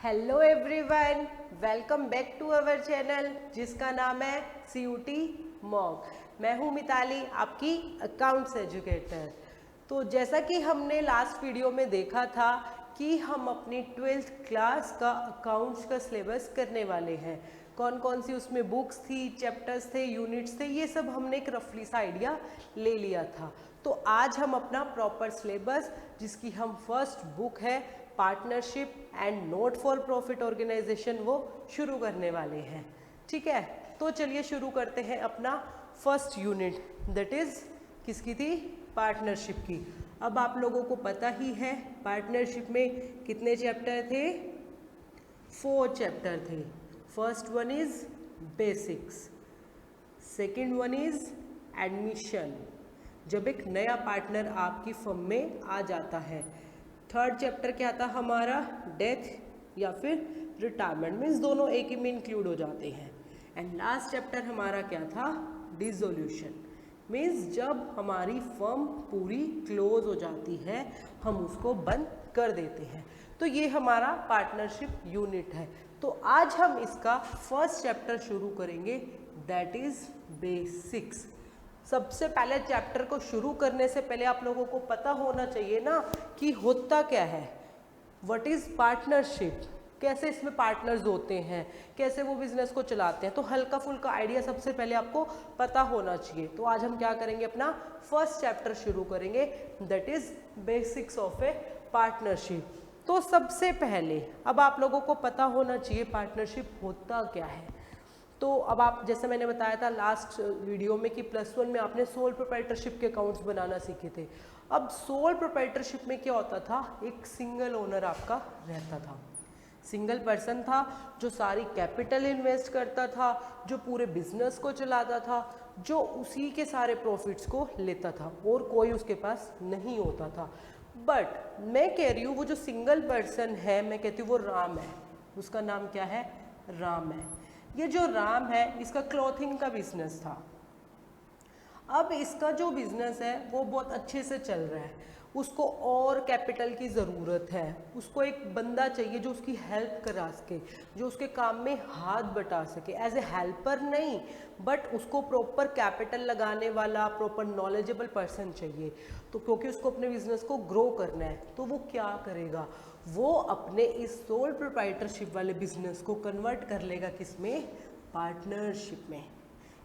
Hello everyone, welcome back to our channel जिसका नाम है CUT मॉक। मैं हूं मिताली, आपकी अकाउंट्स एजुकेटर। तो जैसा कि हमने लास्ट वीडियो में देखा था कि हम अपनी 12th क्लास का अकाउंट्स का सिलेबस करने वाले हैं। कौन कौन सी उसमें बुक्स थी, चैप्टर्स थे, यूनिट्स थे, ये सब हमने एक रफली सा आइडिया ले लिया था। तो आज हम अपना प्रॉपर सिलेबस, जिसकी हम फर्स्ट बुक है partnership and not for profit organisation, वो शुरू करने वाले हैं। ठीक है, तो चलिए शुरू करते हैं अपना फर्स्ट यूनिट, दैट इज किसकी थी? पार्टनरशिप की। अब आप लोगों को पता ही है पार्टनरशिप में कितने चैप्टर थे? 4 चैप्टर थे। First one is basics, second one is admission, जब एक नया पार्टनर आपकी फर्म में आ जाता है। थर्ड चैप्टर क्या था हमारा? डेथ या फिर रिटायरमेंट, मीन्स दोनों एक ही में इंक्लूड हो जाते हैं। एंड लास्ट चैप्टर हमारा क्या था? डिसोल्यूशन, मीन्स जब हमारी फर्म पूरी क्लोज हो जाती है, हम उसको बंद कर देते हैं। तो ये हमारा पार्टनरशिप यूनिट है। तो आज हम इसका फर्स्ट चैप्टर शुरू करेंगे, दैट इज बेसिक्स। सबसे पहले चैप्टर को शुरू करने से पहले आप लोगों को पता होना चाहिए ना कि होता क्या है, व्हाट इज पार्टनरशिप, कैसे इसमें पार्टनर्स होते हैं, कैसे वो बिजनेस को चलाते हैं। तो हल्का फुल्का आइडिया सबसे पहले आपको पता होना चाहिए। तो आज हम क्या करेंगे, अपना फर्स्ट चैप्टर शुरू करेंगे, that is basics of a partnership. तो सबसे पहले अब आप लोगों को पता होना चाहिए पार्टनरशिप होता क्या है। तो अब आप, जैसे मैंने बताया था लास्ट वीडियो में कि +1 में आपने सोल प्रोप्राइटरशिप के अकाउंट्स बनाना सीखे थे। अब सोल प्रोप्राइटरशिप में क्या होता था? एक सिंगल ओनर आपका रहता था, सिंगल पर्सन था जो सारी कैपिटल इन्वेस्ट करता था, जो पूरे बिजनेस को चलाता था, जो उसी के सारे प्रॉफिट्स को लेता था और कोई उसके पास नहीं होता था। बट मैं कह रही हूँ वो जो सिंगल पर्सन है, मैं कहती हूँ वो राम है। उसका नाम क्या है? राम है। ये जो राम है, इसका क्लॉथिंग का बिजनेस था। अब इसका जो बिजनेस है वो बहुत अच्छे से चल रहा है, उसको और कैपिटल की ज़रूरत है, उसको एक बंदा चाहिए जो उसकी हेल्प करा सके, जो उसके काम में हाथ बटा सके, एज ए हेल्पर नहीं, बट उसको प्रॉपर कैपिटल लगाने वाला, प्रॉपर नॉलेजेबल पर्सन चाहिए। तो क्योंकि उसको अपने बिजनेस को ग्रो करना है, तो वो क्या करेगा? वो अपने इस सोल प्रोप्राइटरशिप वाले बिजनेस को कन्वर्ट कर लेगा किसमें? पार्टनरशिप में।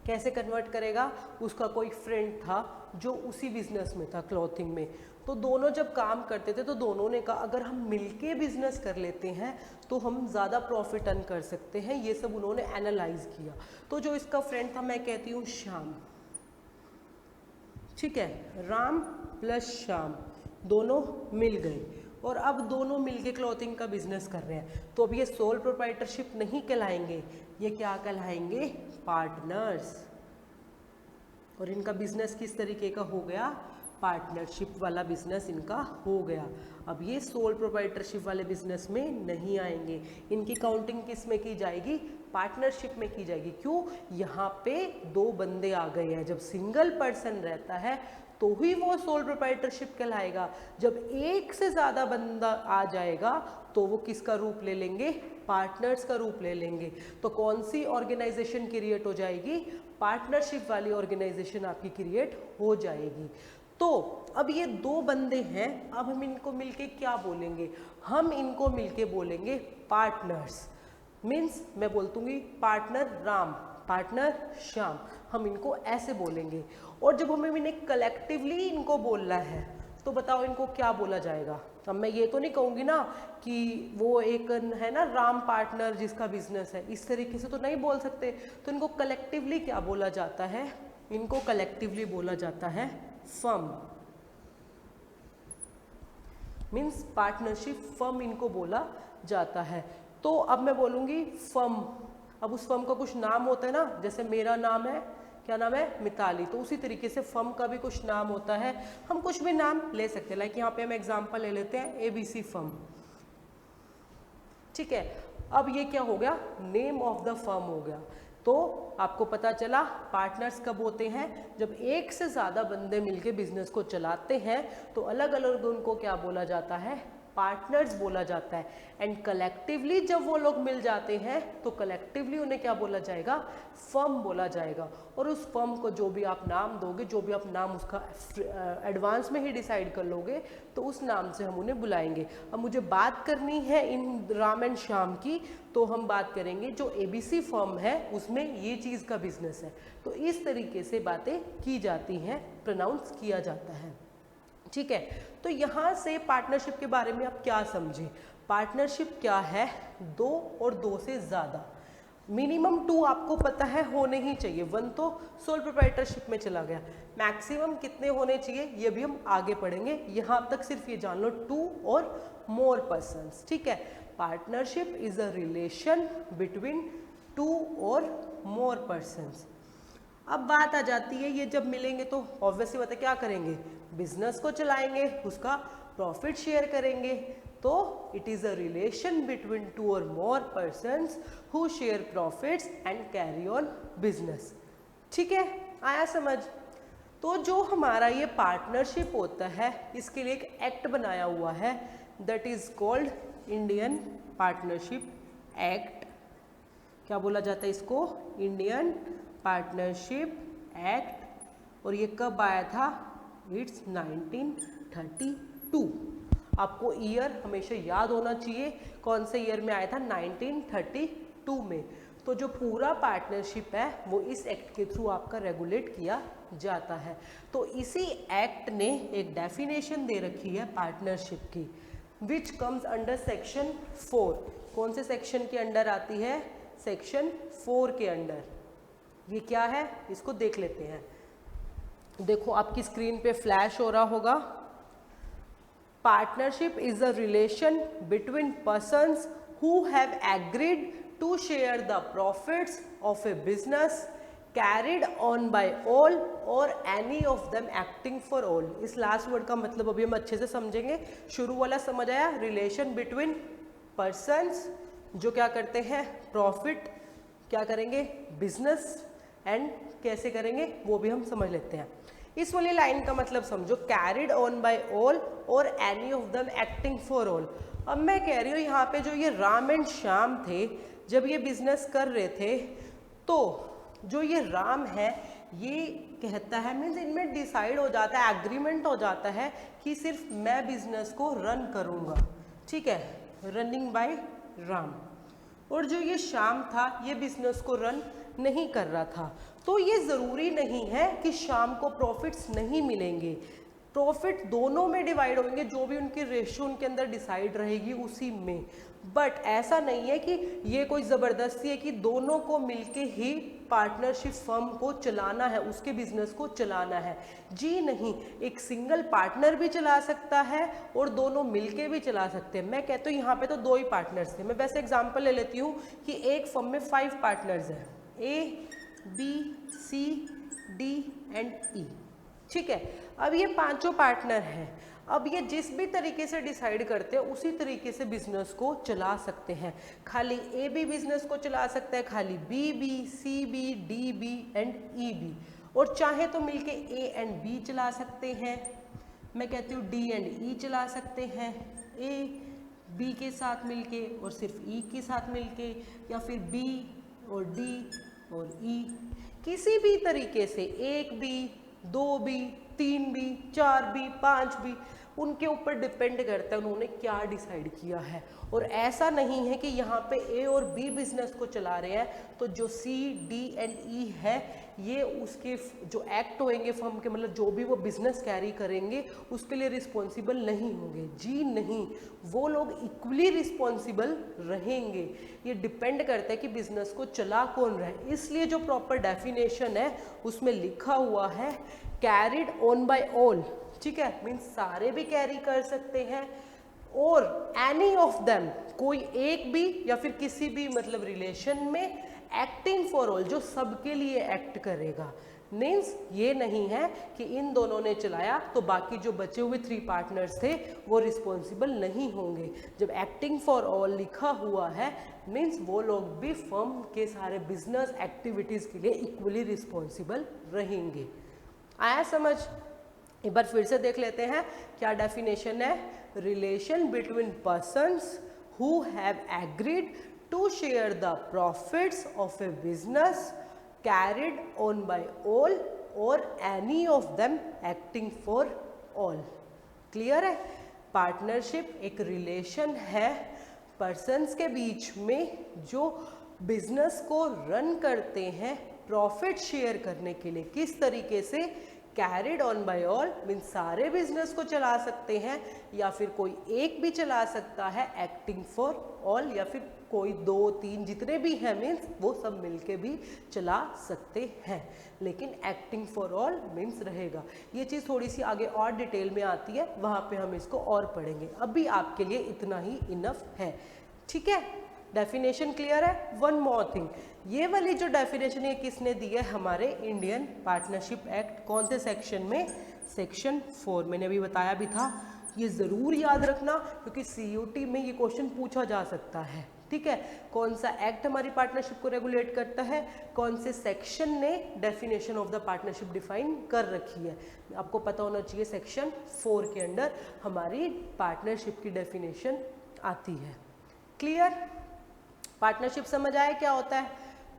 कैसे कन्वर्ट करेगा? उसका कोई फ्रेंड था जो उसी बिजनेस में था, क्लॉथिंग में। तो दोनों जब काम करते थे तो दोनों ने कहा अगर हम मिलके बिजनेस कर लेते हैं तो हम ज़्यादा प्रॉफिट अर्न कर सकते हैं। ये सब उन्होंने एनालाइज किया। तो जो इसका फ्रेंड था, मैं कहती हूँ श्याम, ठीक है, राम प्लस श्याम दोनों मिल गए और अब दोनों मिलके क्लॉथिंग का बिजनेस कर रहे हैं। तो अब ये सोल प्रोप्राइटरशिप नहीं कहलाएंगे, ये क्या कहलाएंगे? पार्टनर्स। और इनका बिजनेस किस तरीके का हो गया? पार्टनरशिप वाला बिजनेस इनका हो गया। अब ये सोल प्रोप्राइटरशिप वाले बिजनेस में नहीं आएंगे, इनकी काउंटिंग किस में की जाएगी? पार्टनरशिप में की जाएगी। क्यों? यहाँ पे 2 बंदे आ गए हैं। जब सिंगल पर्सन रहता है तो ही वो सोल प्रोप्राइटरशिप कहलाएगा। जब एक से ज़्यादा बंदा आ जाएगा तो वो किसका रूप ले लेंगे? पार्टनर्स का रूप ले लेंगे। तो कौन सी ऑर्गेनाइजेशन क्रिएट हो जाएगी? पार्टनरशिप वाली ऑर्गेनाइजेशन आपकी क्रिएट हो जाएगी। तो अब ये 2 बंदे हैं, अब हम इनको मिलके क्या बोलेंगे? हम इनको मिलके बोलेंगे पार्टनर्स। मीन्स मैं बोल दूंगी पार्टनर राम, पार्टनर श्याम, हम इनको ऐसे बोलेंगे। और जब हमें इन्हें कलेक्टिवली इनको बोलना है तो बताओ इनको क्या बोला जाएगा? अब मैं ये तो नहीं कहूँगी ना कि वो एक है ना राम पार्टनर जिसका बिजनेस है, इस तरीके से तो नहीं बोल सकते। तो इनको कलेक्टिवली क्या बोला जाता है? इनको कलेक्टिवली बोला जाता है फर्म, मीन्स पार्टनरशिप फर्म इनको बोला जाता है। तो अब मैं बोलूँगी फर्म। अब उस फर्म का कुछ नाम होता है ना, जैसे मेरा नाम है, क्या नाम है? मिताली। तो उसी तरीके से फर्म का भी कुछ नाम होता है, हम कुछ भी नाम ले सकते हैं। लाइक यहाँ पे हम एग्जांपल ले लेते हैं ABC फर्म, ठीक है। अब ये क्या हो गया? नेम ऑफ द फर्म हो गया। तो आपको पता चला पार्टनर्स कब होते हैं? जब एक से ज़्यादा बंदे मिलके बिजनेस को चलाते हैं। तो अलग अलग उनको क्या बोला जाता है? पार्टनर्स बोला जाता है। एंड कलेक्टिवली जब वो लोग मिल जाते हैं तो कलेक्टिवली उन्हें क्या बोला जाएगा, फर्म बोला जाएगा। और उस फर्म को जो भी आप नाम दोगे, जो भी आप नाम उसका एडवांस में ही डिसाइड कर लोगे, तो उस नाम से हम उन्हें बुलाएंगे। अब मुझे बात करनी है इन राम एंड श्याम की, तो हम बात करेंगे जो ABC फर्म है उसमें ये चीज़ का बिजनेस है। तो इस तरीके से बातें की जाती हैं, प्रोनाउंस किया जाता है, ठीक है। तो यहाँ से पार्टनरशिप के बारे में आप क्या समझे। पार्टनरशिप क्या है, 2 और 2 से ज़्यादा, मिनिमम 2 आपको पता है होने ही चाहिए, 1 तो सोल प्रोप्राइटरशिप में चला गया। मैक्सिमम कितने होने चाहिए ये भी हम आगे पढ़ेंगे, यहाँ तक सिर्फ ये जान लो 2 और मोर पर्सन्स, ठीक है। Partnership is a relation between 2 or more persons. अब बात आ जाती है, ये जब मिलेंगे तो ऑब्वियसली बात है क्या करेंगे, बिजनेस को चलाएंगे, उसका प्रॉफिट शेयर करेंगे। तो it is a relation between 2 or more persons who share profits and carry on business, ठीक है, आया समझ। तो जो हमारा ये पार्टनरशिप होता है इसके लिए एक एक्ट बनाया हुआ है, that is called Indian partnership act. क्या बोला जाता है इसको, इंडियन पार्टनरशिप एक्ट। और ये कब आया था, इट्स 1932। आपको ईयर हमेशा याद होना चाहिए, कौन से ईयर में आया था, 1932 में। तो जो पूरा पार्टनरशिप है वो इस एक्ट के थ्रू आपका रेगुलेट किया जाता है। तो इसी एक्ट ने एक डेफिनेशन दे रखी है पार्टनरशिप की, विच कम्स अंडर सेक्शन 4। कौन से सेक्शन के अंडर आती है, सेक्शन 4 के अंडर। ये क्या है इसको देख लेते हैं। देखो आपकी स्क्रीन पे फ्लैश हो रहा होगा। Partnership is a relation between persons who have agreed to share the profits of a business carried on by all or any of them acting for all. इस लास्ट वर्ड का मतलब अभी हम अच्छे से समझेंगे। शुरू वाला समझ आया, रिलेशन बिटवीन पर्सन्स जो क्या करते हैं, प्रॉफिट क्या करेंगे, बिजनेस, एंड कैसे करेंगे वो भी हम समझ लेते हैं। इस वाली लाइन का मतलब समझो, carried on by all or any of them acting for all. अब मैं कह रही हूँ यहाँ पे जो ये राम एंड श्याम थे, जब ये बिजनेस कर रहे थे, तो जो ये राम है ये कहता है, मीन्स इनमें डिसाइड हो जाता है, एग्रीमेंट हो जाता है कि सिर्फ मैं बिजनेस को रन करूँगा, ठीक है, रनिंग बाय राम। और जो ये श्याम था ये बिजनेस को रन नहीं कर रहा था। तो ये ज़रूरी नहीं है कि श्याम को प्रॉफिट्स नहीं मिलेंगे, प्रॉफिट दोनों में डिवाइड होंगे, जो भी उनकी रेशियो उनके अंदर डिसाइड रहेगी उसी में। बट ऐसा नहीं है कि ये कोई ज़बरदस्ती है कि दोनों को मिलके ही पार्टनरशिप फर्म को चलाना है, उसके बिजनेस को चलाना है। जी नहीं, एक सिंगल पार्टनर भी चला सकता है और दोनों मिलके भी चला सकते हैं। मैं कहता हूँ यहाँ पे तो 2 ही पार्टनर्स थे। मैं वैसे एग्जांपल ले लेती हूँ कि एक फर्म में 5 पार्टनर्स हैं, A, B, C, D and E, ठीक है। अब ये 5 पार्टनर हैं। अब ये जिस भी तरीके से डिसाइड करते हैं उसी तरीके से बिजनेस को चला सकते हैं। खाली ए भी बिजनेस को चला सकता है, खाली बी भी, सी भी, डी भी एंड ई भी, और चाहे तो मिलके ए एंड बी चला सकते हैं। मैं कहती हूँ डी एंड ई चला सकते हैं, ए बी के साथ मिलके और सिर्फ ई के साथ मिलके, या फिर बी और डी और ई, किसी भी तरीके से, 1 भी, 2 भी, 3 भी, 4 भी, 5 भी, उनके ऊपर डिपेंड करता है उन्होंने क्या डिसाइड किया है। और ऐसा नहीं है कि यहाँ पे ए और बी बिजनेस को चला रहे हैं तो जो सी, डी एंड ई है ये उसके जो एक्ट होंगे फर्म के, मतलब जो भी वो बिजनेस कैरी करेंगे उसके लिए रिस्पॉन्सिबल नहीं होंगे। जी नहीं, वो लोग इक्वली रिस्पॉन्सिबल रहेंगे। ये डिपेंड करता है कि बिजनेस को चला कौन रहा है। इसलिए जो प्रॉपर डेफिनेशन है उसमें लिखा हुआ है कैरिड ऑन बाय ऑल, ठीक है, मीन्स सारे भी कैरी कर सकते हैं, और एनी ऑफ देम, कोई एक भी या फिर किसी भी मतलब रिलेशन में एक्टिंग फॉर ऑल, जो सबके लिए एक्ट करेगा। मीन्स ये नहीं है कि इन दोनों ने चलाया तो बाकी जो बचे हुए 3 पार्टनर्स थे वो रिस्पॉन्सिबल नहीं होंगे। जब एक्टिंग फॉर ऑल लिखा हुआ है मीन्स वो लोग भी फर्म के सारे बिजनेस एक्टिविटीज़ के लिए इक्वली रिस्पॉन्सिबल रहेंगे। आया समझ? एक बार फिर से देख लेते हैं क्या डेफिनेशन है। Relation between persons who have agreed to share the profits of a business carried on by all or any of them acting for all. Clear है? पार्टनरशिप एक रिलेशन है पर्सन्स के बीच में जो बिजनेस को रन करते हैं प्रॉफिट शेयर करने के लिए। किस तरीके से? Carried on by all means सारे बिजनेस को चला सकते हैं या फिर कोई एक भी चला सकता है, एक्टिंग फॉर ऑल या फिर कोई 2-3 जितने भी हैं मीन्स वो सब मिलके भी चला सकते हैं, लेकिन एक्टिंग फॉर ऑल मीन्स रहेगा। ये चीज़ थोड़ी सी आगे और डिटेल में आती है, वहाँ पे हम इसको और पढ़ेंगे। अभी आपके लिए इतना ही इनफ है। ठीक है, डेफिनेशन क्लियर है। वन मोर थिंग, ये वाली जो डेफिनेशन है किसने दी है? हमारे इंडियन पार्टनरशिप एक्ट। कौन से सेक्शन में? सेक्शन 4। मैंने अभी बताया भी था, ये ज़रूर याद रखना क्योंकि CUT में ये क्वेश्चन पूछा जा सकता है। ठीक है, कौन सा एक्ट हमारी पार्टनरशिप को रेगुलेट करता है, कौन से सेक्शन ने definition of the partnership define कर रखी है, आपको पता होना चाहिए। सेक्शन 4 के अंडर हमारी पार्टनरशिप की डेफिनेशन आती है। क्लियर? पार्टनरशिप समझ आया क्या होता है?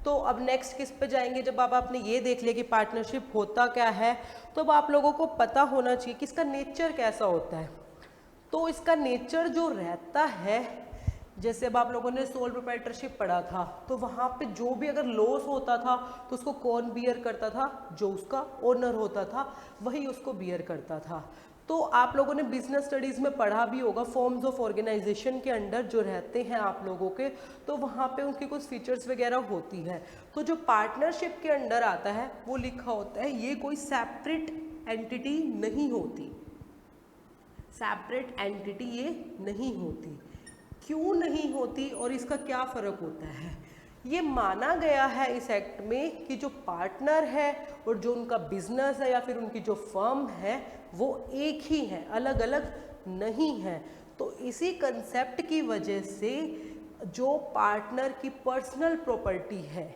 तो अब नेक्स्ट किस पे जाएंगे? जब आपने ये देख लिया कि पार्टनरशिप होता क्या है, तो अब आप लोगों को पता होना चाहिए कि इसका नेचर कैसा होता है। तो इसका नेचर जो रहता है, जैसे अब आप लोगों ने सोल प्रोप्राइटरशिप पढ़ा था, तो वहाँ पे जो भी अगर लॉस होता था तो उसको कौन बियर करता था? जो उसका ओनर होता था वही उसको बियर करता था। तो आप लोगों ने बिजनेस स्टडीज में पढ़ा भी होगा, फॉर्म्स ऑफ ऑर्गेनाइजेशन के अंडर जो रहते हैं आप लोगों के, तो वहाँ पे उनकी कुछ फीचर्स वगैरह होती है। तो जो पार्टनरशिप के अंडर आता है वो लिखा होता है ये कोई सेपरेट एंटिटी नहीं होती। सेपरेट एंटिटी ये नहीं होती। क्यों नहीं होती और इसका क्या फ़र्क होता है? ये माना गया है इस एक्ट में कि जो पार्टनर है और जो उनका बिजनेस है या फिर उनकी जो फर्म है वो एक ही है, अलग अलग नहीं है। तो इसी कंसेप्ट की वजह से जो पार्टनर की पर्सनल प्रॉपर्टी है,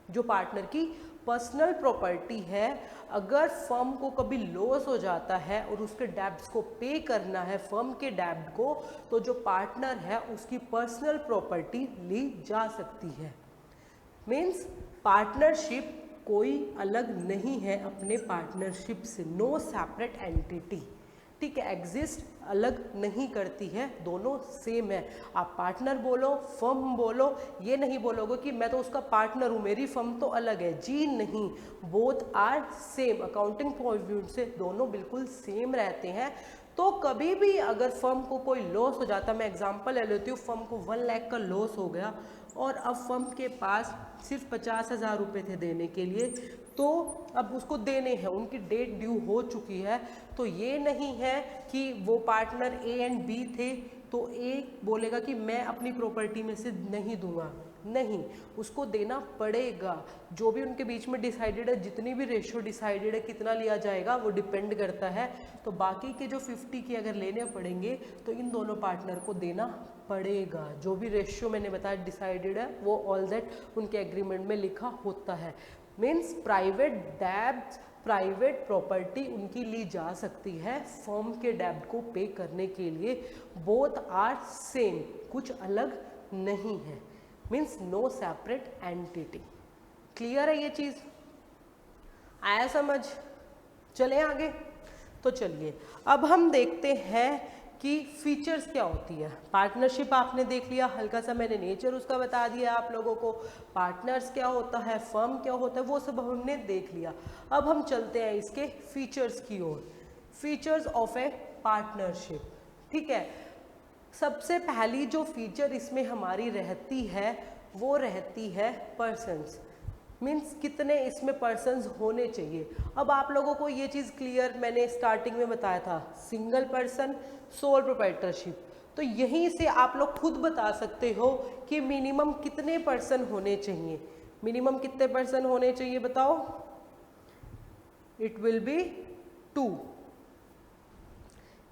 जो पार्टनर की पर्सनल प्रॉपर्टी है, अगर फर्म को कभी लॉस हो जाता है और उसके डेब्ट्स को पे करना है, फर्म के डेब्ट को, तो जो पार्टनर है उसकी पर्सनल प्रॉपर्टी ली जा सकती है। मीन्स पार्टनरशिप कोई अलग नहीं है अपने पार्टनरशिप से, नो सेपरेट एंटिटी। ठीक है, एग्जिस्ट अलग नहीं करती है, दोनों सेम है। आप पार्टनर बोलो, फर्म बोलो, ये नहीं बोलोगे कि मैं तो उसका पार्टनर हूँ, मेरी फर्म तो अलग है। जी नहीं, both are same. Accounting point of view से दोनों बिल्कुल सेम रहते हैं। तो कभी भी अगर फर्म को कोई लॉस हो जाता, मैं एग्जांपल ले लेती हूँ, फर्म को 1 लाख का लॉस हो गया और अब फर्म के पास सिर्फ 50,000 रुपये थे देने के लिए, तो अब उसको देने हैं, उनकी डेट ड्यू हो चुकी है। तो ये नहीं है कि वो पार्टनर A एंड B थे तो A बोलेगा कि मैं अपनी प्रॉपर्टी में से नहीं दूंगा, नहीं, उसको देना पड़ेगा। जो भी उनके बीच में डिसाइडेड है, जितनी भी रेशियो डिसाइडेड है, कितना लिया जाएगा वो डिपेंड करता है। तो बाकी के जो 50 के अगर लेने पड़ेंगे तो इन दोनों पार्टनर को देना पड़ेगा। जो भी रेशियो मैंने बताया डिसाइडेड है वो ऑल दैट उनके एग्रीमेंट में लिखा होता है। मीन्स प्राइवेट डेब्ट, प्राइवेट प्रॉपर्टी उनकी ली जा सकती है फर्म के डेब्ट को पे करने के लिए। बोथ आर सेम, कुछ अलग नहीं है। Means no separate entity. Clear है ये चीज़? आया समझ? चलें आगे। तो चलिए अब हम देखते हैं कि फीचर्स क्या होती है। पार्टनरशिप आपने देख लिया, हल्का सा मैंने नेचर उसका बता दिया आप लोगों को। पार्टनर्स क्या होता है, फर्म क्या होता है, वो सब हमने देख लिया। अब हम चलते हैं इसके फीचर्स की ओर। Features of a partnership. ठीक है, सबसे पहली जो फीचर इसमें हमारी रहती है वो रहती है पर्सन्स। मीन्स कितने इसमें पर्सन्स होने चाहिए। अब आप लोगों को ये चीज़ क्लियर मैंने स्टार्टिंग में बताया था, सिंगल पर्सन, सोल प्रोप्राइटरशिप। तो यहीं से आप लोग खुद बता सकते हो कि मिनिमम कितने पर्सन होने चाहिए। मिनिमम कितने पर्सन होने चाहिए बताओ? It will be 2।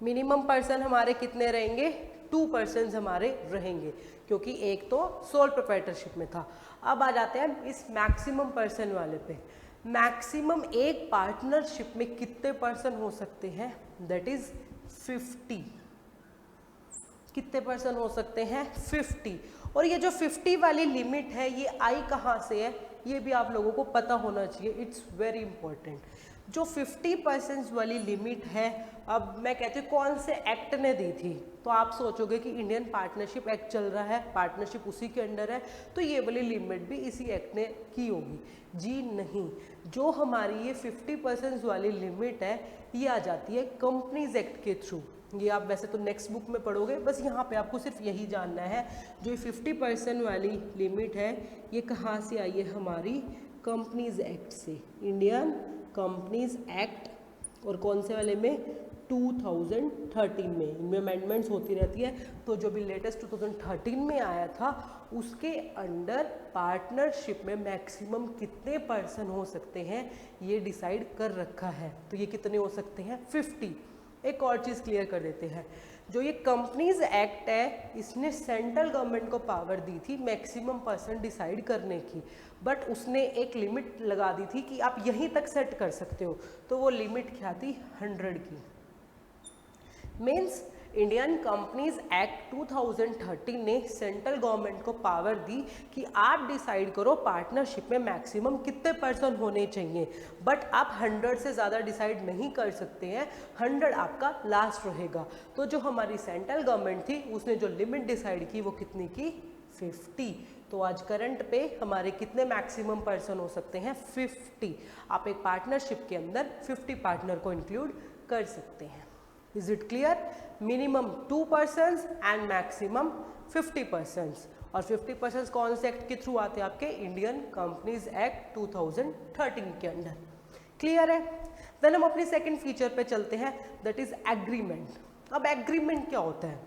Minimum person हमारे कितने रहेंगे? 2 पर्सन्स हमारे रहेंगे, क्योंकि एक तो सोल प्रोप्राइटरशिप में था। अब आ जाते हैं इस मैक्सिमम पर्सन वाले पे। मैक्सिमम एक पार्टनरशिप में कितने पर्सन हो सकते हैं, दैट इज 50। कितने पर्सन हो सकते हैं, 50। और ये जो 50 वाली लिमिट है ये आई कहाँ से है, ये भी आप लोगों को पता होना चाहिए, इट्स वेरी इंपॉर्टेंट। जो 50% वाली लिमिट है, अब मैं कहती हूँ कौन से एक्ट ने दी थी, तो आप सोचोगे कि इंडियन पार्टनरशिप एक्ट चल रहा है, पार्टनरशिप उसी के अंडर है, तो ये वाली लिमिट भी इसी एक्ट ने की होगी। जी नहीं, जो हमारी ये 50% वाली लिमिट है ये आ जाती है कंपनीज एक्ट के थ्रू। ये आप वैसे तो नेक्स्ट बुक में पढ़ोगे, बस यहाँ पे आपको सिर्फ यही जानना है, जो 50% वाली लिमिट है ये कहाँ से आई है, हमारी कंपनीज एक्ट से, इंडियन कंपनीज एक्ट। और कौन से वाले में, 2013 में। इनमें अमेंडमेंट्स होती रहती है, तो जो भी लेटेस्ट 2013 में आया था उसके अंडर पार्टनरशिप में मैक्सिमम कितने पर्सन हो सकते हैं ये डिसाइड कर रखा है। तो ये कितने हो सकते हैं, 50। एक और चीज़ क्लियर कर देते हैं, जो ये कंपनीज एक्ट है इसने सेंट्रल गवर्नमेंट को पावर दी थी मैक्सिमम पर्सन डिसाइड करने की, बट उसने एक लिमिट लगा दी थी कि आप यहीं तक सेट कर सकते हो। तो वो लिमिट क्या थी, 100 की। मीन्स इंडियन कंपनीज एक्ट 2013 ने सेंट्रल गवर्नमेंट को पावर दी कि आप डिसाइड करो पार्टनरशिप में मैक्सिमम कितने पर्सन होने चाहिए, बट आप 100 से ज़्यादा डिसाइड नहीं कर सकते हैं, 100 आपका लास्ट रहेगा। तो जो हमारी सेंट्रल गवर्नमेंट थी उसने जो लिमिट डिसाइड की वो कितनी की, 50। तो आज करंट पे हमारे कितने मैक्सिमम पर्सन हो सकते हैं, 50। आप एक पार्टनरशिप के अंदर 50 पार्टनर को इंक्लूड कर सकते हैं। Is it clear? Minimum 2 persons and maximum 50 persons. और 50 पर्सन्स कौन से एक्ट के थ्रू आते हैं, आपके इंडियन कंपनीज एक्ट 2013 के अंडर। क्लियर है? देन हम अपनी सेकंड फीचर पे चलते हैं, दैट इज एग्रीमेंट। अब एग्रीमेंट क्या होता है,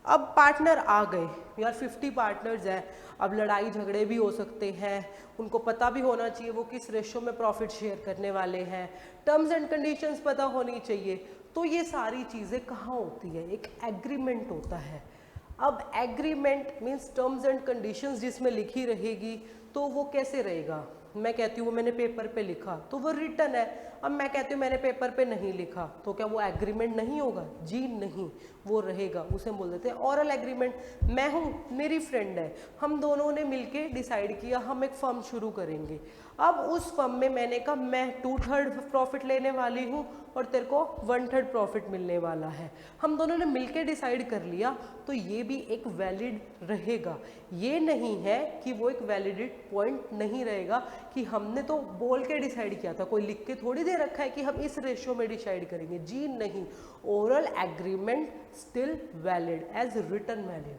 अब पार्टनर आ गए यार, 50 पार्टनर्स हैं, अब लड़ाई झगड़े भी हो सकते हैं, उनको पता भी होना चाहिए वो किस रेशो में प्रॉफिट शेयर करने वाले हैं, टर्म्स एंड कंडीशंस पता होनी चाहिए। तो ये सारी चीज़ें कहाँ होती है, एक एग्रीमेंट होता है। अब agreement means terms and conditions जिसमें लिखी रहेगी, तो वो कैसे रहेगा, मैं कहती हूँ वो मैंने पेपर पे लिखा तो वो रिटन है, अब मैं कहती हूँ मैंने पेपर पे नहीं लिखा तो क्या वो एग्रीमेंट नहीं होगा, जी नहीं, वो रहेगा, उसे हम बोल देते हैं ऑरल एग्रीमेंट। मैं हूँ, मेरी फ्रेंड है, हम दोनों ने मिलके डिसाइड किया हम एक फर्म शुरू करेंगे। अब उस फर्म में मैंने कहा मैं 2/3 प्रॉफिट लेने वाली हूँ और तेरे को 1/3 प्रॉफिट मिलने वाला है, हम दोनों ने मिलके डिसाइड कर लिया, तो ये भी एक वैलिड रहेगा। ये नहीं है कि वो एक वैलिड पॉइंट नहीं रहेगा कि हमने तो बोल के डिसाइड किया था, कोई लिख के थोड़ी दे रखा है कि हम इस रेशियो में डिसाइड करेंगे, जी नहीं। Oral agreement still valid as written valid,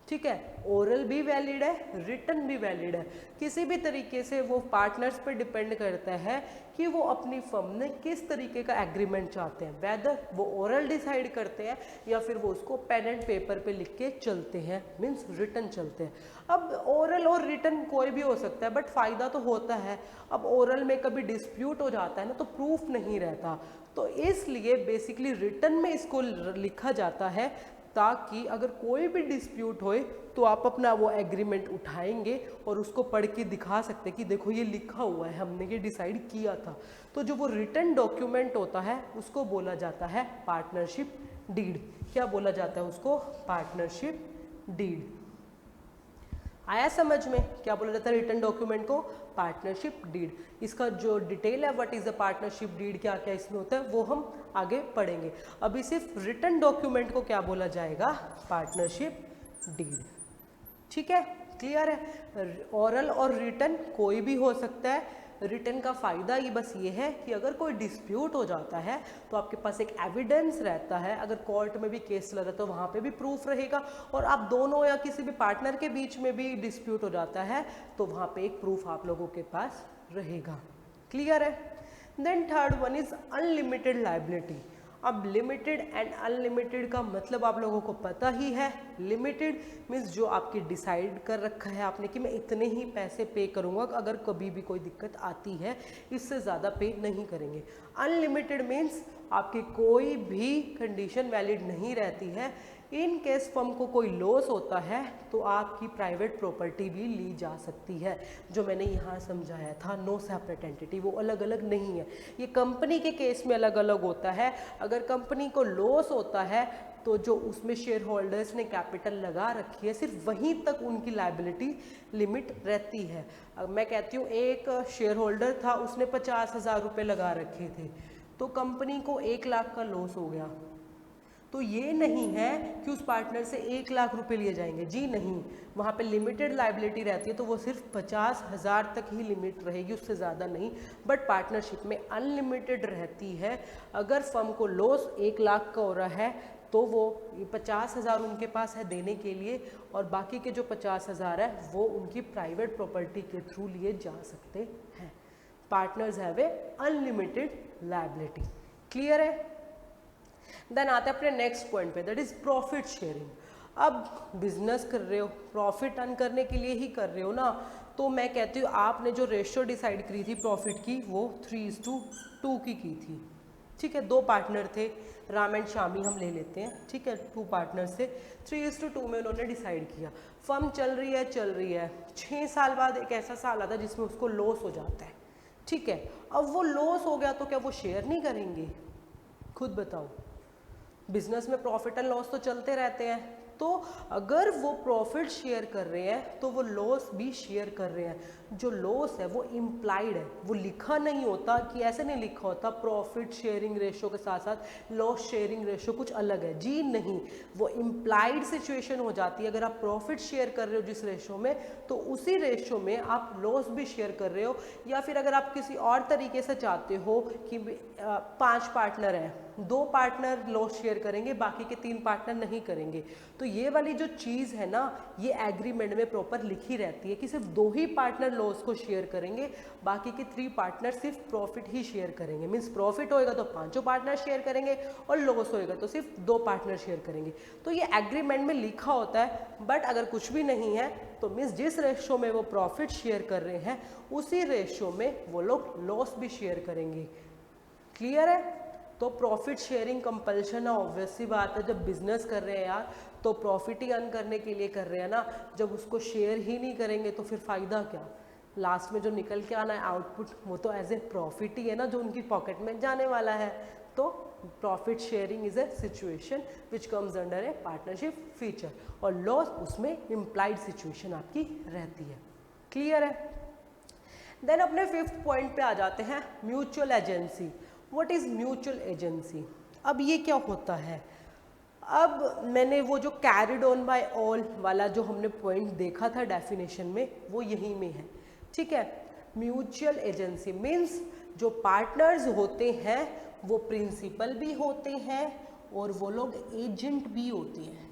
ठीक है, ओरल भी वैलिड है, रिटन भी वैलिड है। किसी भी तरीके से वो पार्टनर्स पर डिपेंड करता है कि वो अपनी फर्म में किस तरीके का एग्रीमेंट चाहते हैं, वेदर वो ओरल डिसाइड करते हैं या फिर वो उसको पेन एंड पेपर पे लिख के चलते हैं, मीन्स रिटन चलते हैं। अब ओरल और रिटन कोई भी हो सकता है, बट फ़ायदा तो होता है। अब ओरल में कभी डिस्प्यूट हो जाता है ना, तो प्रूफ नहीं रहता, तो इसलिए बेसिकली रिटन में इसको लिखा जाता है, ताकि अगर कोई भी डिस्प्यूट होए तो आप अपना वो एग्रीमेंट उठाएंगे और उसको पढ़ के दिखा सकते हैं कि देखो ये लिखा हुआ है, हमने ये डिसाइड किया था। तो जो वो रिटन डॉक्यूमेंट होता है उसको बोला जाता है पार्टनरशिप डीड। क्या बोला जाता है उसको, पार्टनरशिप डीड। आया समझ में, क्या बोला जाता है रिटन डॉक्यूमेंट को, पार्टनरशिप डीड। इसका जो डिटेल है what is a partnership deed, क्या क्या इसमें होता है, वो हम आगे पढ़ेंगे। अभी सिर्फ रिटन डॉक्यूमेंट को क्या बोला जाएगा, पार्टनरशिप डीड, ठीक है, क्लियर है। ओरल और रिटन कोई भी हो सकता है। रिटन का फ़ायदा ये बस ये है कि अगर कोई डिस्प्यूट हो जाता है तो आपके पास एक एविडेंस रहता है, अगर कोर्ट में भी केस चला रहा है तो वहाँ पे भी प्रूफ रहेगा, और आप दोनों या किसी भी पार्टनर के बीच में भी डिस्प्यूट हो जाता है तो वहाँ पे एक प्रूफ आप लोगों के पास रहेगा, क्लियर है। Then third one is unlimited liability. अब लिमिटेड एंड अनलिमिटेड का मतलब आप लोगों को पता ही है। लिमिटेड मीन्स जो आपकी डिसाइड कर रखा है आपने कि मैं इतने ही पैसे पे करूँगा, अगर कभी भी कोई दिक्कत आती है इससे ज़्यादा पे नहीं करेंगे। अनलिमिटेड मीन्स आपकी कोई भी कंडीशन वैलिड नहीं रहती है, इन केस फर्म को कोई लॉस होता है तो आपकी प्राइवेट प्रॉपर्टी भी ली जा सकती है, जो मैंने यहाँ समझाया था। नो सेपरेट एंटिटी, वो अलग अलग नहीं है। ये कंपनी के केस में अलग अलग होता है। अगर कंपनी को लॉस होता है तो जो उसमें शेयर होल्डर्स ने कैपिटल लगा रखी है सिर्फ वहीं तक उनकी लायबिलिटी लिमिट रहती है। अब मैं कहती हूँ एक शेयर होल्डर था, उसने 50,000 रुपये लगा रखे थे, तो कंपनी को 1 लाख का लॉस हो गया, तो ये नहीं है कि उस पार्टनर से 1 लाख रुपए लिए जाएंगे, जी नहीं। वहाँ पे लिमिटेड लायबिलिटी रहती है, तो वो सिर्फ 50,000 तक ही लिमिट रहेगी, उससे ज़्यादा नहीं। बट पार्टनरशिप में अनलिमिटेड रहती है। अगर फर्म को लॉस 1 लाख का हो रहा है तो वो 50,000 उनके पास है देने के लिए, और बाकी के जो 50,000 है वो उनकी प्राइवेट प्रॉपर्टी के थ्रू लिए जा सकते हैं। Partners have a unlimited liability. Clear है? देन आते हैं अपने नेक्स्ट पॉइंट पे, दैट इज प्रॉफिट शेयरिंग। अब बिजनेस कर रहे हो, प्रॉफिट अर्न करने के लिए ही कर रहे हो ना, तो मैं कहती हूँ आपने जो रेशियो डिसाइड करी थी प्रॉफिट की वो 3:2 की थी। ठीक है, 2 पार्टनर थे, राम एंड शामी हम ले लेते हैं। ठीक है, 2 पार्टनर्स थे, 3:2 में उन्होंने डिसाइड किया। फर्म चल रही है 6 साल बाद एक ऐसा साल आता है जिसमें उसको लॉस हो जाता है। ठीक है, अब वो लॉस हो गया तो क्या वो शेयर नहीं करेंगे? खुद बताओ। बिजनेस में प्रॉफिट एंड लॉस तो चलते रहते हैं, तो अगर वो प्रॉफिट शेयर कर रहे हैं तो वो लॉस भी शेयर कर रहे हैं। जो लॉस है वो इम्प्लाइड है, वो लिखा नहीं होता, कि ऐसे नहीं लिखा होता प्रॉफिट शेयरिंग रेशियो के साथ साथ लॉस शेयरिंग रेशियो कुछ अलग है, जी नहीं। वो इम्प्लाइड सिचुएशन हो जाती है। अगर आप प्रॉफिट शेयर कर रहे हो जिस रेशियो में, तो उसी रेशियो में आप लॉस भी शेयर कर रहे हो। या फिर अगर आप किसी और तरीके से चाहते हो कि 5 पार्टनर हैं, 2 पार्टनर लॉस शेयर करेंगे, बाकी के 3 पार्टनर नहीं करेंगे, तो ये वाली जो चीज़ है ना, ये एग्रीमेंट में प्रॉपर लिखी रहती है कि सिर्फ 2 ही पार्टनर लॉस को शेयर करेंगे, बाकी के 3 पार्टनर सिर्फ प्रॉफिट ही शेयर करेंगे। मीन्स प्रॉफिट होएगा तो 5 पार्टनर शेयर करेंगे, और लॉस होएगा तो सिर्फ 2 पार्टनर शेयर करेंगे। तो ये एग्रीमेंट में लिखा होता है। बट अगर कुछ भी नहीं है तो मीन्स जिस रेशियो में वो प्रॉफिट शेयर कर रहे हैं उसी रेशियो में वो लोग लॉस भी शेयर करेंगे। क्लियर है? तो प्रॉफिट शेयरिंग कंपल्शन है, ऑब्वियस सी बात है। जब बिजनेस कर रहे हैं यार, तो प्रॉफिट ही अर्न करने के लिए कर रहे हैं ना। जब उसको शेयर ही नहीं करेंगे तो फिर फ़ायदा क्या? लास्ट में जो निकल के आना है आउटपुट, वो तो एज ए प्रॉफिट ही है ना, जो उनकी पॉकेट में जाने वाला है। तो profit sharing is a situation which comes under A partnership feature, और लॉस उसमें इम्प्लाइड सिचुएशन आपकी रहती है। क्लियर है? देन अपने 5th पॉइंट पे आ जाते हैं, mutual agency. What is mutual agency? अब ये क्या होता है? अब मैंने वो जो कैरिड ऑन बाय ऑल वाला जो हमने पॉइंट देखा था डेफिनेशन में, वो यही में है। ठीक है, म्यूचुअल एजेंसी मीन्स जो पार्टनर्स होते हैं वो प्रिंसिपल भी होते हैं और वो लोग एजेंट भी होते हैं।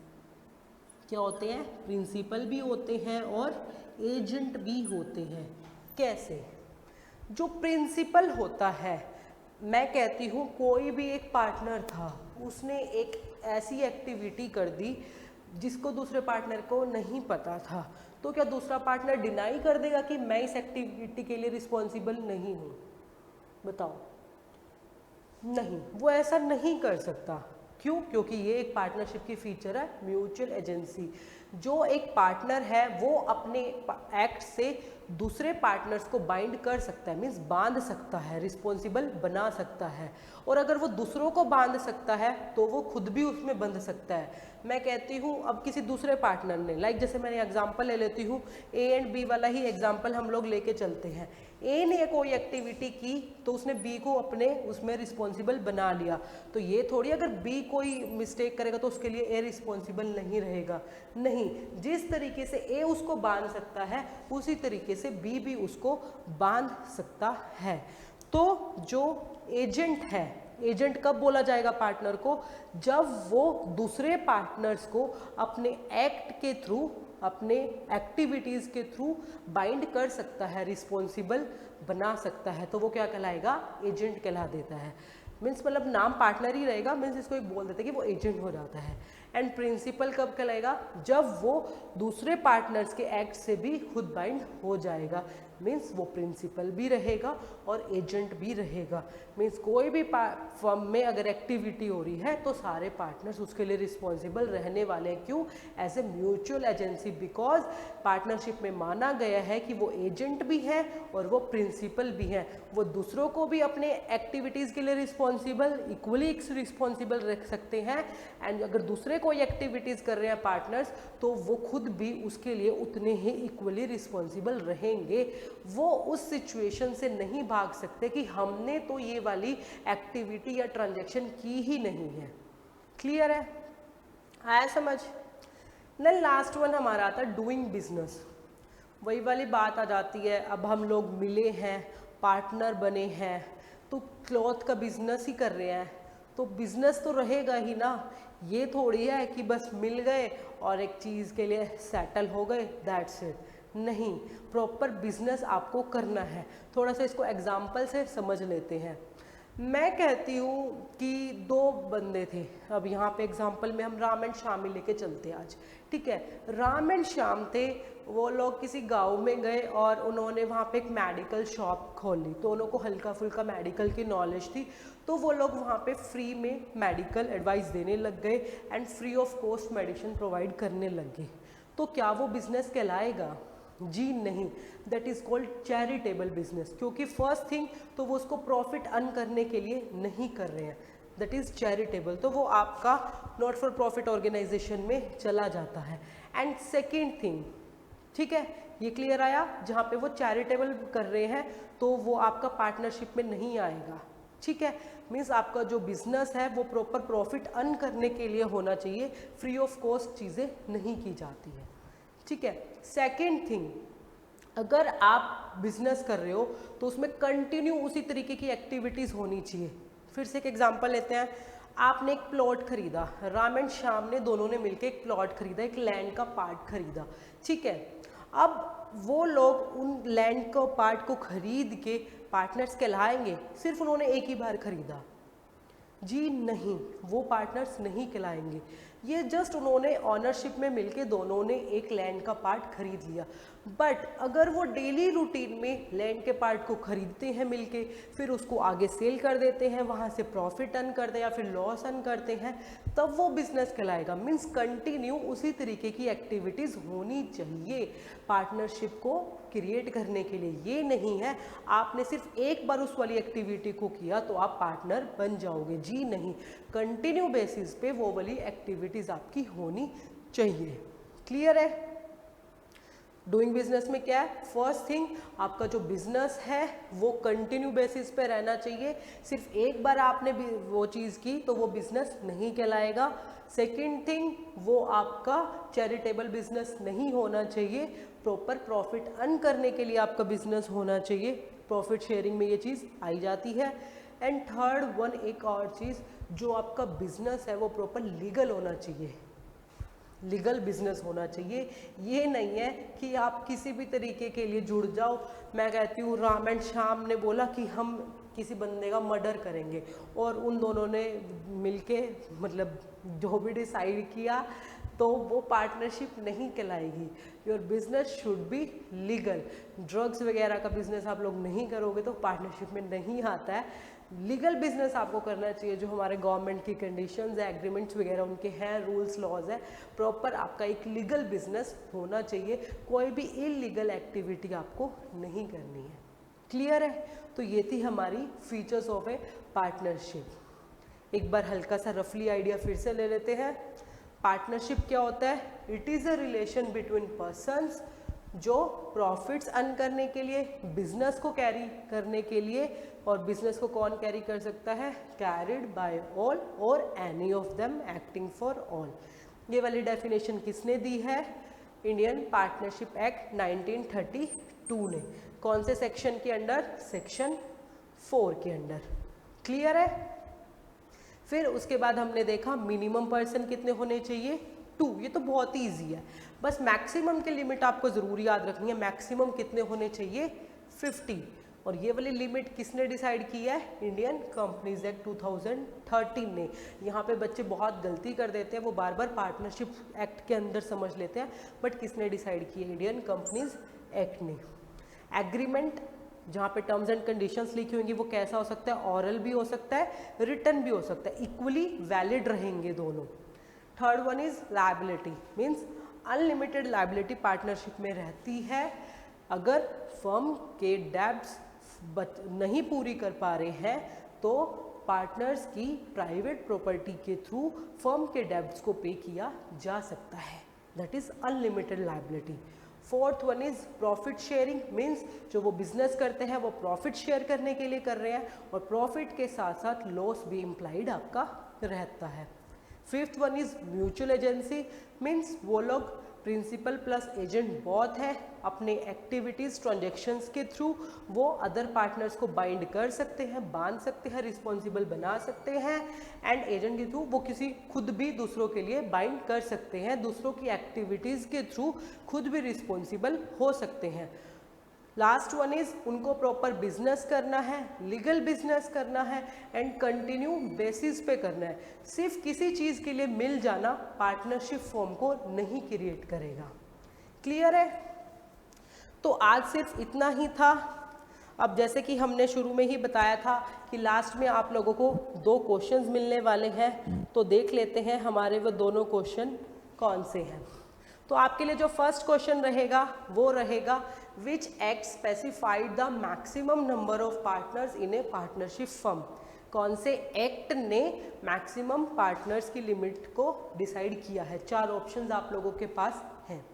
क्या होते हैं? प्रिंसिपल भी होते हैं और एजेंट भी होते हैं। कैसे? जो प्रिंसिपल होता है, मैं कहती हूँ कोई भी एक पार्टनर था, उसने एक ऐसी एक्टिविटी कर दी जिसको दूसरे पार्टनर को नहीं पता था, तो क्या दूसरा पार्टनर डिनाई कर देगा कि मैं इस एक्टिविटी के लिए रिस्पॉन्सिबल नहीं हूँ? बताओ। नहीं, वो ऐसा नहीं कर सकता। क्यों? क्योंकि ये एक पार्टनरशिप की फीचर है, म्यूचुअल एजेंसी। जो एक पार्टनर है वो अपने एक्ट से दूसरे पार्टनर्स को बाइंड कर सकता है, मीन्स बांध सकता है, रिस्पॉन्सिबल बना सकता है। और अगर वो दूसरों को बांध सकता है तो वो खुद भी उसमें बंध सकता है। मैं कहती हूँ अब किसी दूसरे पार्टनर ने, लाइक जैसे मैंने एग्जांपल ले लेती हूँ, ए एंड बी वाला ही एग्जांपल हम लोग लेके चलते हैं। ए ने कोई एक्टिविटी की तो उसने बी को अपने उसमें रिस्पॉन्सिबल बना लिया, तो ये थोड़ी अगर बी कोई मिस्टेक करेगा तो उसके लिए ए रिस्पॉन्सिबल नहीं रहेगा। नहीं, जिस तरीके से ए उसको बांध सकता है उसी तरीके से बी भी उसको बांध सकता है। तो जो एजेंट है, एजेंट कब बोला जाएगा पार्टनर को? जब वो दूसरे पार्टनर्स को अपने एक्ट के थ्रू, अपने एक्टिविटीज़ के थ्रू बाइंड कर सकता है, रिस्पॉन्सिबल बना सकता है, तो वो क्या कहलाएगा? एजेंट कहला देता है। मीन्स मतलब नाम पार्टनर ही रहेगा, मीन्स इसको एक बोल देते हैं कि वो एजेंट हो जाता है। एंड प्रिंसिपल कब कहलाएगा, जब वो दूसरे पार्टनर्स के एक्ट से भी खुद बाइंड हो जाएगा। मीन्स वो प्रिंसिपल भी रहेगा और एजेंट भी रहेगा। मीन्स कोई भी फर्म में अगर एक्टिविटी हो रही है तो सारे पार्टनर्स उसके लिए रिस्पॉन्सिबल रहने वाले हैं। क्यों? As a mutual agency, because partnership में माना गया है कि वो एजेंट भी है और वो प्रिंसिपल भी है। वो दूसरों को भी अपने एक्टिविटीज़ के लिए रिस्पॉन्सिबल, इक्वली रिस्पॉन्सिबल रख सकते हैं। एंड अगर दूसरे कोई एक्टिविटीज़ कर रहे हैं पार्टनर्स, तो वो खुद भी उसके लिए उतने ही इक्वली रिस्पॉन्सिबल रहेंगे। वो उस सिचुएशन से नहीं भाग सकते कि हमने तो ये वाली एक्टिविटी या ट्रांजैक्शन की ही नहीं है। क्लियर है? आया समझ? देन लास्ट वन हमारा आता है डूइंग बिजनेस। वही वाली बात आ जाती है, अब हम लोग मिले हैं, पार्टनर बने हैं, तो क्लॉथ का बिजनेस ही कर रहे हैं, तो बिजनेस तो रहेगा ही ना। ये थोड़ी है कि बस मिल गए और एक चीज़ के लिए सेटल हो गए, दैट्स इट। नहीं, प्रॉपर बिजनेस आपको करना है। थोड़ा सा इसको एग्जाम्पल से समझ लेते हैं। मैं कहती हूँ कि दो बंदे थे, अब यहाँ पे एग्जाम्पल में हम राम एंड श्याम ही लेके चलते हैं आज, ठीक है। राम एंड श्याम थे, वो लोग किसी गांव में गए और उन्होंने वहाँ पे एक मेडिकल शॉप खोली। तो उन लोगों को हल्का फुल्का मेडिकल की नॉलेज थी, तो वो लोग वहाँ पे फ्री में मेडिकल एडवाइस देने लग गए and free of cost medicine provide करने लग गए। तो क्या वो बिजनेस कहलाएगा? जी नहीं, that is called charitable business. क्योंकि फर्स्ट थिंग तो वो उसको प्रॉफिट अर्न करने के लिए नहीं कर रहे हैं, दैट इज चैरिटेबल, तो वो आपका नॉट फॉर प्रॉफिट ऑर्गेनाइजेशन में चला जाता है। एंड सेकेंड थिंग, ठीक है, ये क्लियर आया, जहाँ पे वो चैरिटेबल कर रहे हैं तो वो आपका पार्टनरशिप में नहीं आएगा, ठीक है। मीन्स आपका जो बिजनेस है वो प्रॉपर प्रॉफिट अर्न करने के लिए होना चाहिए, फ्री ऑफ कॉस्ट चीज़ें नहीं की जाती है, ठीक है। सेकेंड थिंग, अगर आप बिजनेस कर रहे हो तो उसमें कंटिन्यू उसी तरीके की एक्टिविटीज़ होनी चाहिए। फिर से एक एग्जांपल लेते हैं, आपने एक प्लॉट खरीदा, राम एंड श्याम ने दोनों ने मिलकर एक प्लॉट खरीदा, एक लैंड का पार्ट खरीदा, ठीक है। अब वो लोग उन लैंड को पार्ट को खरीद के पार्टनर्स कहलाएंगे? सिर्फ उन्होंने एक ही बार खरीदा? जी नहीं, वो पार्टनर्स नहीं कहलाएंगे। ये जस्ट उन्होंने ऑनरशिप में मिलके दोनों ने एक लैंड का पार्ट खरीद लिया। बट अगर वो डेली रूटीन में लैंड के पार्ट को खरीदते हैं मिलके, फिर उसको आगे सेल कर देते हैं, वहाँ से प्रॉफिट अर्न करते हैं या फिर लॉस अर्न करते हैं, तब वो बिजनेस कहलाएगा। मीन्स कंटिन्यू उसी तरीके की एक्टिविटीज़ होनी चाहिए पार्टनरशिप को क्रिएट करने के लिए। ये नहीं है आपने सिर्फ एक बार उस वाली एक्टिविटी को किया तो आप पार्टनर बन जाओगे, जी नहीं, कंटिन्यू बेसिस पे वो वाली एक्टिविटीज़ आपकी होनी चाहिए। क्लियर है? डूइंग बिजनेस में क्या है? फर्स्ट थिंग, आपका जो बिजनेस है वो कंटिन्यू बेसिस पे रहना चाहिए। सिर्फ एक बार आपने वो चीज़ की तो वो बिजनेस नहीं कहलाएगा। सेकेंड थिंग, वो आपका चैरिटेबल बिजनेस नहीं होना चाहिए, प्रॉपर प्रॉफिट अर्न करने के लिए आपका बिजनेस होना चाहिए, प्रॉफिट शेयरिंग में ये चीज़ आई जाती है। एंड थर्ड वन, एक और चीज़, जो आपका बिजनेस है वो प्रॉपर लीगल होना चाहिए, लीगल बिजनेस होना चाहिए। ये नहीं है कि आप किसी भी तरीके के लिए जुड़ जाओ। मैं कहती हूँ राम एंड श्याम ने बोला कि हम किसी बंदे का मर्डर करेंगे और उन दोनों ने मिलके मतलब जो भी डिसाइड किया, तो वो पार्टनरशिप नहीं कहलाएगी। Your business should be legal. Drugs वगैरह का बिजनेस आप लोग नहीं करोगे तो पार्टनरशिप में नहीं आता है। लीगल बिजनेस आपको करना चाहिए, जो हमारे गवर्नमेंट की कंडीशंस है, एग्रीमेंट्स वगैरह उनके हैं, रूल्स लॉज है, प्रॉपर आपका एक लीगल बिजनेस होना चाहिए। कोई भी इलीगल एक्टिविटी आपको नहीं करनी है। क्लियर है? तो ये थी हमारी फीचर्स ऑफ ए पार्टनरशिप। एक बार हल्का सा रफली आइडिया फिर से ले लेते हैं। पार्टनरशिप क्या होता है? It is a relation between persons जो प्रॉफिट्स अर्न करने के लिए, बिजनेस को कैरी करने के लिए, और बिजनेस को कौन कैरी कर सकता है? Carried by all or any of them acting for all. ये वाली डेफिनेशन किसने दी है? इंडियन पार्टनरशिप एक्ट 1932 ने। कौन से सेक्शन के अंडर? सेक्शन 4 के अंडर। क्लियर है? फिर उसके बाद हमने देखा मिनिमम पर्सन कितने होने चाहिए? 2। ये तो बहुत ही ईजी है, बस मैक्सिमम की लिमिट आपको ज़रूर याद रखनी है। मैक्सिमम कितने होने चाहिए? 50। और ये वाली लिमिट किसने डिसाइड की है? इंडियन कंपनीज एक्ट 2013 ने। यहाँ पे बच्चे बहुत गलती कर देते हैं, वो बार बार पार्टनरशिप एक्ट के अंदर समझ लेते हैं, बट किसने डिसाइड की है? इंडियन कंपनीज एक्ट ने। एग्रीमेंट जहाँ पे टर्म्स एंड कंडीशंस लिखी होंगी वो कैसा हो सकता है? ऑरल भी हो सकता है, रिटन भी हो सकता है, इक्वली वैलिड रहेंगे दोनों। Third one is liability, means unlimited liability partnership में रहती है। अगर फर्म के डेब्ट्स नहीं पूरी कर पा रहे हैं तो पार्टनर्स की प्राइवेट प्रॉपर्टी के थ्रू फर्म के डेब्ट्स को पे किया जा सकता है, that is unlimited liability. Fourth one is profit sharing, means जो वो बिजनेस करते हैं वो प्रॉफिट शेयर करने के लिए कर रहे हैं और प्रॉफिट के साथ साथ लॉस भी इम्प्लाइड आपका रहता है। Fifth one is mutual agency, means वो लोग प्रिंसिपल प्लस एजेंट बहुत है, अपने एक्टिविटीज़ ट्रांजेक्शन्स के थ्रू वो अदर पार्टनर्स को बाइंड कर सकते हैं, बांध सकते हैं, रिस्पॉन्सिबल बना सकते हैं, एंड एजेंट के थ्रू वो किसी खुद भी दूसरों के लिए बाइंड कर सकते हैं, दूसरों की एक्टिविटीज़ के थ्रू खुद भी रिस्पॉन्सिबल हो सकते हैं। लास्ट वन इज उनको प्रॉपर बिजनेस करना है, लीगल बिजनेस करना है एंड कंटिन्यू बेसिस पे करना है। सिर्फ किसी चीज़ के लिए मिल जाना पार्टनरशिप फॉर्म को नहीं क्रिएट करेगा। क्लियर है? तो आज सिर्फ इतना ही था। अब जैसे कि हमने शुरू में ही बताया था कि लास्ट में आप लोगों को 2 क्वेश्चंस मिलने वाले हैं, तो देख लेते हैं हमारे वो दोनों क्वेश्चन कौन से हैं। तो आपके लिए जो फर्स्ट क्वेश्चन रहेगा वो रहेगा which act specified the maximum number of partners in A partnership firm. कौन से एक्ट ने मैक्सिमम पार्टनर्स की लिमिट को डिसाइड किया है? 4 ऑप्शंस आप लोगों के पास हैं।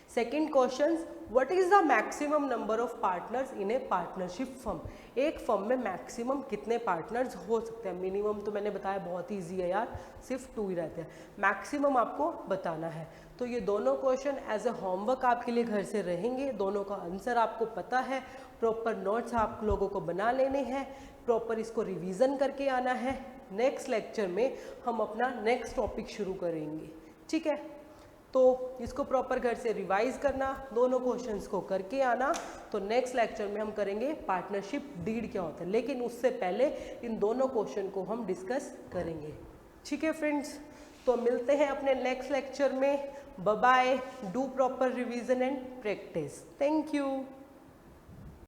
Second question, what is the maximum number of partners in A partnership firm. एक फर्म में मैक्सिमम कितने पार्टनर्स हो सकते हैं? मिनिमम तो मैंने बताया बहुत ईजी है यार, सिर्फ 2 ही रहते हैं, मैक्सिमम आपको बताना है। तो ये दोनों क्वेश्चन एज ए होमवर्क आपके लिए घर से रहेंगे, दोनों का आंसर आपको पता है, प्रॉपर नोट्स आप लोगों को बना लेने हैं, प्रॉपर इसको रिवीजन करके आना है। नेक्स्ट लेक्चर में हम अपना नेक्स्ट टॉपिक शुरू करेंगे, ठीक है? तो इसको प्रॉपर घर से रिवाइज करना, दोनों क्वेश्चंस को करके आना। तो नेक्स्ट लेक्चर में हम करेंगे पार्टनरशिप डीड क्या होता है, लेकिन उससे पहले इन दोनों क्वेश्चन को हम डिस्कस करेंगे, ठीक है फ्रेंड्स? तो मिलते हैं अपने नेक्स्ट लेक्चर में। Bye bye, do proper revision and practice. Thank you.